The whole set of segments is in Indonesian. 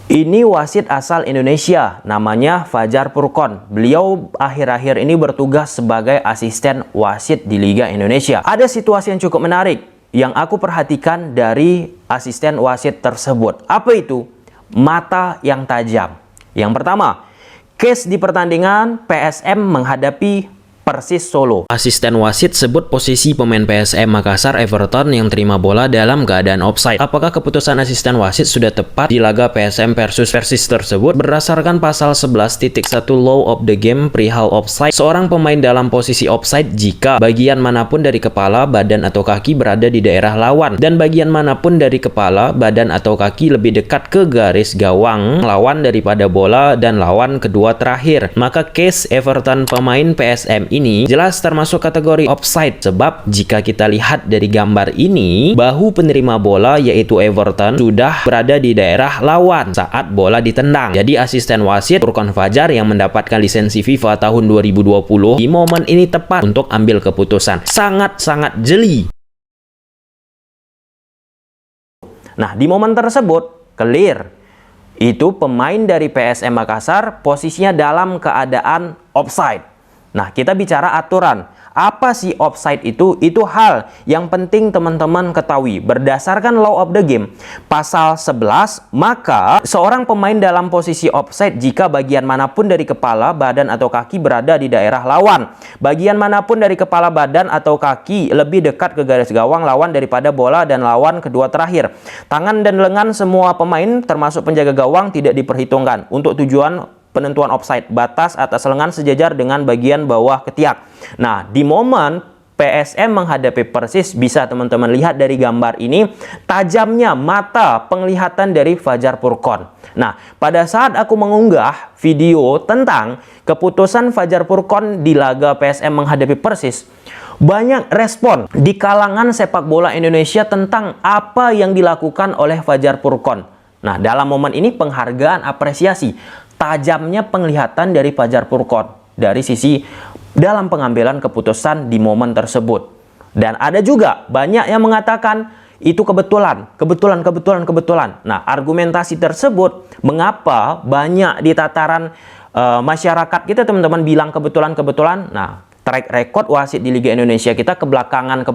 Ini wasit asal Indonesia, namanya Fajar Purkon. Beliau akhir-akhir ini bertugas sebagai asisten wasit di Liga Indonesia. Ada situasi yang cukup menarik yang aku perhatikan dari asisten wasit tersebut. Apa itu? Mata yang tajam. Yang pertama, case di pertandingan PSM menghadapi Persis Solo. Asisten wasit sebut posisi pemain PSM Makassar Everton yang terima bola dalam keadaan offside. Apakah keputusan asisten wasit sudah tepat di laga PSM versus Persis tersebut? Berdasarkan pasal 11.1 Law of the Game perihal offside, seorang pemain dalam posisi offside jika bagian manapun dari kepala, badan atau kaki berada di daerah lawan dan bagian manapun dari kepala, badan atau kaki lebih dekat ke garis gawang lawan daripada bola dan lawan kedua terakhir. Maka case Everton pemain PSM ini jelas termasuk kategori offside, sebab jika kita lihat dari gambar ini, bahu penerima bola yaitu Everton sudah berada di daerah lawan saat bola ditendang. Jadi asisten wasit Purkon Fajar yang mendapatkan lisensi FIFA tahun 2020 di momen ini tepat untuk ambil keputusan. Sangat-sangat jeli. Nah, di momen tersebut clear itu pemain dari PSM Makassar posisinya dalam keadaan offside. Nah, kita bicara aturan. Apa sih offside itu? Itu hal yang penting teman-teman ketahui. Berdasarkan Law of the Game, pasal 11, maka seorang pemain dalam posisi offside jika bagian manapun dari kepala, badan, atau kaki berada di daerah lawan. Bagian manapun dari kepala, badan, atau kaki lebih dekat ke garis gawang lawan daripada bola dan lawan kedua terakhir. Tangan dan lengan semua pemain termasuk penjaga gawang tidak diperhitungkan untuk tujuan penentuan offside. Batas atas lengan sejajar dengan bagian bawah ketiak. Nah, di momen PSM menghadapi Persis, bisa teman-teman lihat dari gambar ini, tajamnya mata penglihatan dari Fajar Purkon. Nah, pada saat aku mengunggah video tentang keputusan Fajar Purkon di laga PSM menghadapi Persis, banyak respon di kalangan sepak bola Indonesia tentang apa yang dilakukan oleh Fajar Purkon. Nah, dalam momen ini penghargaan, apresiasi tajamnya penglihatan dari Fajar Purkon dari sisi dalam pengambilan keputusan di momen tersebut. Dan ada juga banyak yang mengatakan itu kebetulan. Nah, argumentasi tersebut mengapa banyak di tataran masyarakat kita teman-teman bilang kebetulan. Nah, track record wasit di Liga Indonesia kita kebelakangan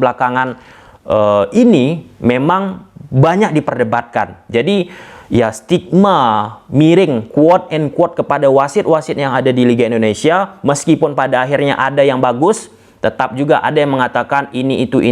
ini memang banyak diperdebatkan. Jadi ya, stigma miring quote and quote kepada wasit-wasit yang ada di Liga Indonesia, meskipun pada akhirnya ada yang bagus, tetap juga ada yang mengatakan ini itu.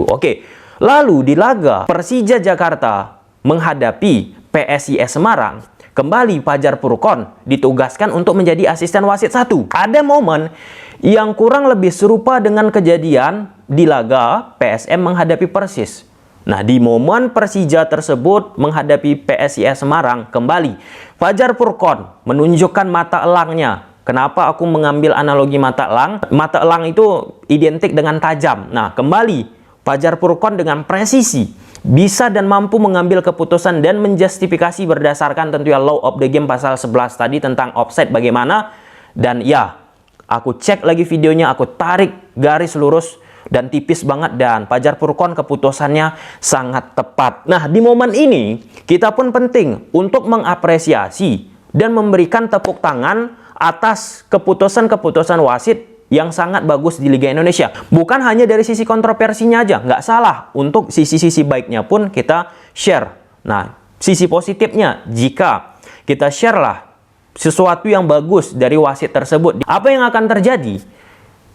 Oke. Lalu di laga Persija Jakarta menghadapi PSIS Semarang, kembali Fajar Purkon ditugaskan untuk menjadi asisten wasit 1. Ada momen yang kurang lebih serupa dengan kejadian di laga PSM menghadapi Persis. Nah, di momen Persija tersebut menghadapi PSIS Semarang, kembali Fajar Purkon menunjukkan mata elangnya. Kenapa aku mengambil analogi mata elang? Mata elang itu identik dengan tajam. Nah, kembali Fajar Purkon dengan presisi bisa dan mampu mengambil keputusan dan menjustifikasi berdasarkan tentunya Law of the Game pasal 11 tadi tentang offside bagaimana. Dan ya, aku cek lagi videonya, aku tarik garis lurus dan tipis banget, dan Fajar Purkon keputusannya sangat tepat. Nah, di momen ini kita pun penting untuk mengapresiasi dan memberikan tepuk tangan atas keputusan-keputusan wasit yang sangat bagus di Liga Indonesia. Bukan hanya dari sisi kontroversinya aja, nggak salah. Untuk sisi-sisi baiknya pun kita share. Nah, sisi positifnya jika kita share lah sesuatu yang bagus dari wasit tersebut, apa yang akan terjadi?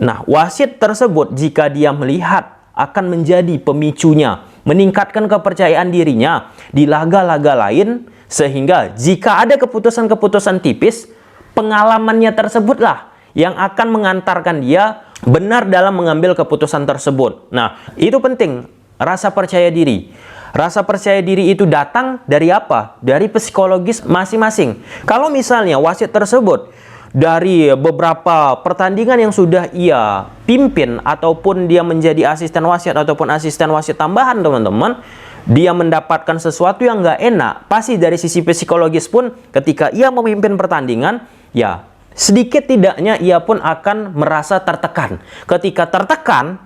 Nah, wasit tersebut jika dia melihat akan menjadi pemicunya, meningkatkan kepercayaan dirinya di laga-laga lain, sehingga jika ada keputusan-keputusan tipis, pengalamannya tersebutlah yang akan mengantarkan dia benar dalam mengambil keputusan tersebut. Nah, itu penting, rasa percaya diri. Rasa percaya diri itu datang dari apa? Dari psikologis masing-masing. Kalau misalnya wasit tersebut dari beberapa pertandingan yang sudah ia pimpin ataupun dia menjadi asisten wasit ataupun asisten wasit tambahan, teman-teman, dia mendapatkan sesuatu yang nggak enak, pasti dari sisi psikologis pun ketika ia memimpin pertandingan, ya sedikit tidaknya ia pun akan merasa tertekan. Ketika tertekan,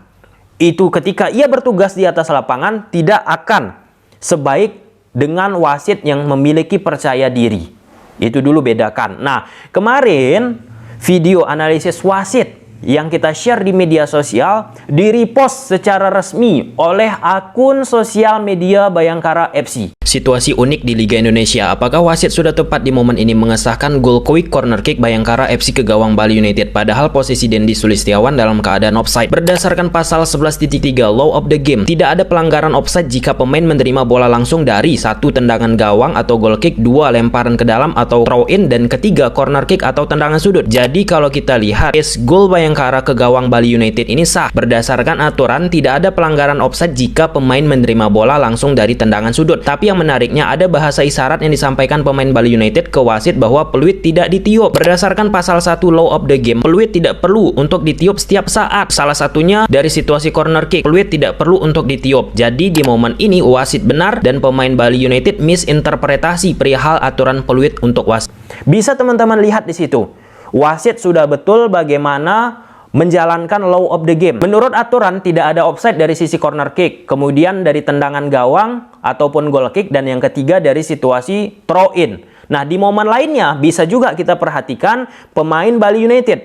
itu ketika ia bertugas di atas lapangan tidak akan sebaik dengan wasit yang memiliki percaya diri. Itu dulu bedakan. Nah, kemarin video analisis wasit yang kita share di media sosial di-repost secara resmi oleh akun sosial media Bayangkara FC. Situasi unik di Liga Indonesia. Apakah wasit sudah tepat di momen ini mengesahkan gol quick corner kick Bayangkara FC ke gawang Bali United padahal posisi Dendi Sulistiawan dalam keadaan offside? Berdasarkan pasal 11.3 Law of the Game, tidak ada pelanggaran offside jika pemain menerima bola langsung dari 1. Tendangan gawang atau goal kick, 2. Lemparan ke dalam atau throw in, dan ketiga corner kick atau tendangan sudut. Jadi kalau kita lihat gol Bayangkara ke gawang Bali United ini sah. Berdasarkan aturan tidak ada pelanggaran offside jika pemain menerima bola langsung dari tendangan sudut. Tapi yang menariknya ada bahasa isyarat yang disampaikan pemain Bali United ke wasit bahwa peluit tidak ditiup. Berdasarkan pasal 1 Law of the Game, peluit tidak perlu untuk ditiup setiap saat. Salah satunya dari situasi corner kick, peluit tidak perlu untuk ditiup. Jadi di momen ini wasit benar dan pemain Bali United misinterpretasi perihal aturan peluit untuk wasit. Bisa teman-teman lihat di situ. Wasit sudah betul bagaimana menjalankan law of the game. Menurut aturan tidak ada offside dari sisi corner kick, kemudian dari tendangan gawang ataupun goal kick, dan yang ketiga dari situasi throw in. Nah, di momen lainnya bisa juga kita perhatikan pemain Bali United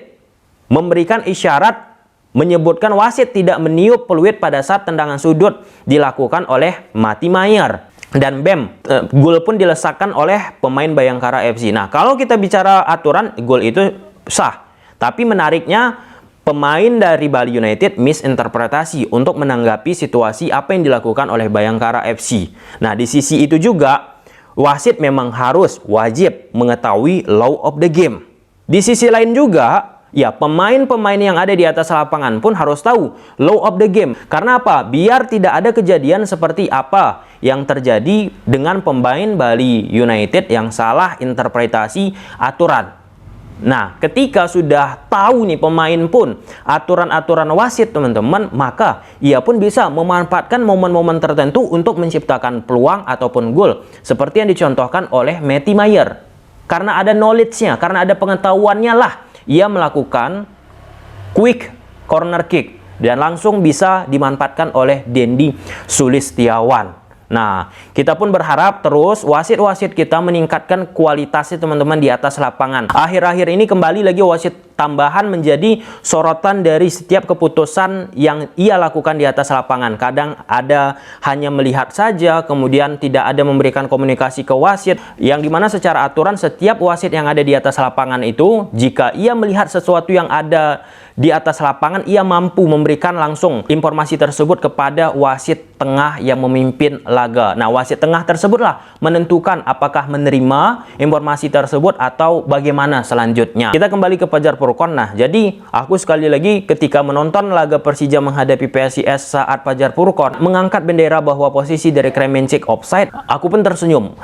memberikan isyarat menyebutkan wasit tidak meniup peluit pada saat tendangan sudut dilakukan oleh Mati Mayer. Dan gol pun dilesakkan oleh pemain Bayangkara FC. Nah, kalau kita bicara aturan, gol itu sah. Tapi menariknya pemain dari Bali United misinterpretasi untuk menanggapi situasi apa yang dilakukan oleh Bayangkara FC. Nah, di sisi itu juga wasit memang harus wajib mengetahui law of the game. Di sisi lain juga, ya pemain-pemain yang ada di atas lapangan pun harus tahu law of the game. Karena apa? Biar tidak ada kejadian seperti apa yang terjadi dengan pemain Bali United yang salah interpretasi aturan. Nah, ketika sudah tahu nih pemain pun aturan-aturan wasit teman-teman, maka ia pun bisa memanfaatkan momen-momen tertentu untuk menciptakan peluang ataupun gol. Seperti yang dicontohkan oleh Mati Mayer. Karena ada knowledge-nya, karena ada pengetahuannya lah, ia melakukan quick corner kick dan langsung bisa dimanfaatkan oleh Dendi Sulistiawan. Nah, kita pun berharap terus wasit-wasit kita meningkatkan kualitasnya teman-teman di atas lapangan. Akhir-akhir ini kembali lagi wasit tambahan menjadi sorotan dari setiap keputusan yang ia lakukan di atas lapangan. Kadang ada hanya melihat saja, kemudian tidak ada memberikan komunikasi ke wasit. Yang dimana secara aturan setiap wasit yang ada di atas lapangan itu, jika ia melihat sesuatu yang ada di atas lapangan, ia mampu memberikan langsung informasi tersebut kepada wasit tengah yang memimpin laga. Nah, wasit tengah tersebutlah menentukan apakah menerima informasi tersebut atau bagaimana selanjutnya. Kita kembali ke Fajar Purkon. Nah, jadi aku sekali lagi ketika menonton laga Persija menghadapi PSIS saat Fajar Purkon mengangkat bendera bahwa posisi dari Kremencik offside, aku pun tersenyum.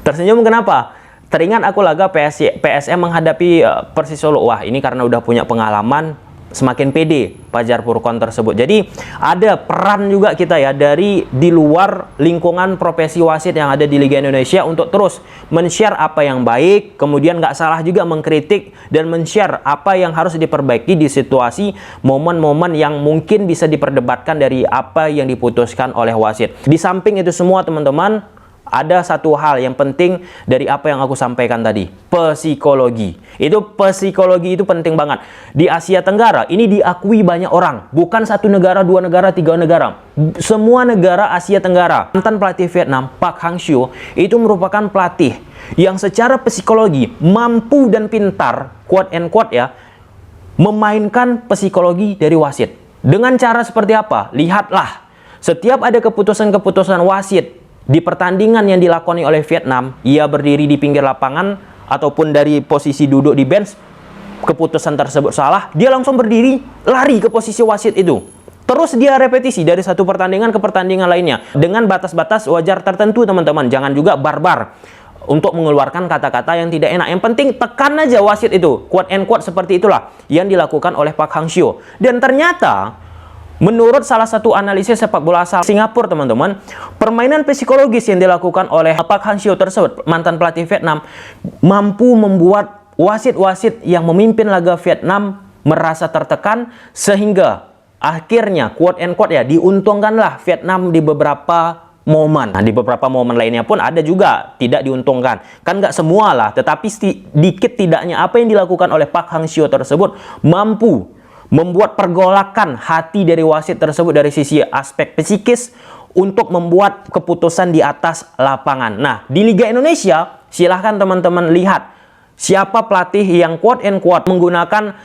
Tersenyum kenapa? Teringat aku laga PSM menghadapi Persis Solo. Wah, ini karena udah punya pengalaman, semakin pede Fajar Purkon tersebut. Jadi ada peran juga kita ya dari di luar lingkungan profesi wasit yang ada di Liga Indonesia untuk terus men-share apa yang baik, kemudian nggak salah juga mengkritik dan men-share apa yang harus diperbaiki di situasi momen-momen yang mungkin bisa diperdebatkan dari apa yang diputuskan oleh wasit. Di samping itu semua teman-teman, ada satu hal yang penting dari apa yang aku sampaikan tadi, psikologi. Psikologi itu penting banget. Di Asia Tenggara ini diakui banyak orang, bukan satu negara, dua negara, tiga negara. Semua negara Asia Tenggara. Mantan pelatih Vietnam, Park Hang-seo, itu merupakan pelatih yang secara psikologi mampu dan pintar, quote and quote ya, memainkan psikologi dari wasit. Dengan cara seperti apa? Lihatlah, setiap ada keputusan-keputusan wasit di pertandingan yang dilakoni oleh Vietnam, ia berdiri di pinggir lapangan ataupun dari posisi duduk di bench, keputusan tersebut salah, dia langsung berdiri, lari ke posisi wasit itu. Terus dia repetisi dari satu pertandingan ke pertandingan lainnya. Dengan batas-batas wajar tertentu teman-teman, jangan juga barbar untuk mengeluarkan kata-kata yang tidak enak. Yang penting tekan aja wasit itu, quote and quote seperti itulah yang dilakukan oleh Park Hang-seo. Dan ternyata menurut salah satu analisis sepak bola asal Singapura teman-teman, permainan psikologis yang dilakukan oleh Park Hang-seo tersebut, mantan pelatih Vietnam, mampu membuat wasit-wasit yang memimpin laga Vietnam merasa tertekan sehingga akhirnya quote and quote ya diuntungkanlah Vietnam di beberapa momen. Nah, di beberapa momen lainnya pun ada juga tidak diuntungkan. Kan nggak semua lah, tetapi sedikit tidaknya apa yang dilakukan oleh Park Hang-seo tersebut mampu membuat pergolakan hati dari wasit tersebut dari sisi aspek psikis untuk membuat keputusan di atas lapangan. Nah, di Liga Indonesia, silahkan teman-teman lihat siapa pelatih yang quote and quote menggunakan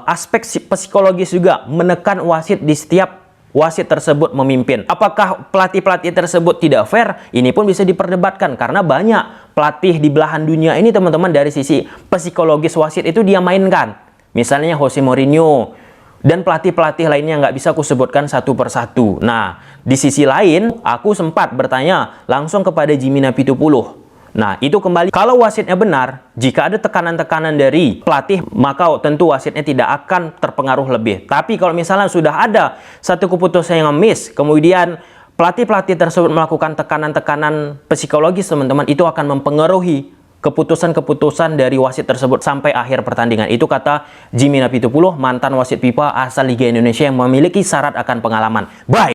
aspek psikologis juga menekan wasit di setiap wasit tersebut memimpin. Apakah pelatih-pelatih tersebut tidak fair? Ini pun bisa diperdebatkan karena banyak pelatih di belahan dunia ini teman-teman dari sisi psikologis wasit itu dia mainkan. Misalnya Jose Mourinho dan pelatih-pelatih lainnya nggak bisa aku sebutkan satu persatu. Nah, di sisi lain aku sempat bertanya langsung kepada Jimmy Napitupuluh. Nah, itu kembali, kalau wasitnya benar, jika ada tekanan-tekanan dari pelatih, maka tentu wasitnya tidak akan terpengaruh lebih. Tapi kalau misalnya sudah ada satu keputusan yang miss, kemudian pelatih-pelatih tersebut melakukan tekanan-tekanan psikologis, teman-teman, itu akan mempengaruhi keputusan-keputusan dari wasit tersebut sampai akhir pertandingan. Itu kata Jimmy Napitupuluh, mantan wasit FIFA asal Liga Indonesia yang memiliki syarat akan pengalaman. Bye!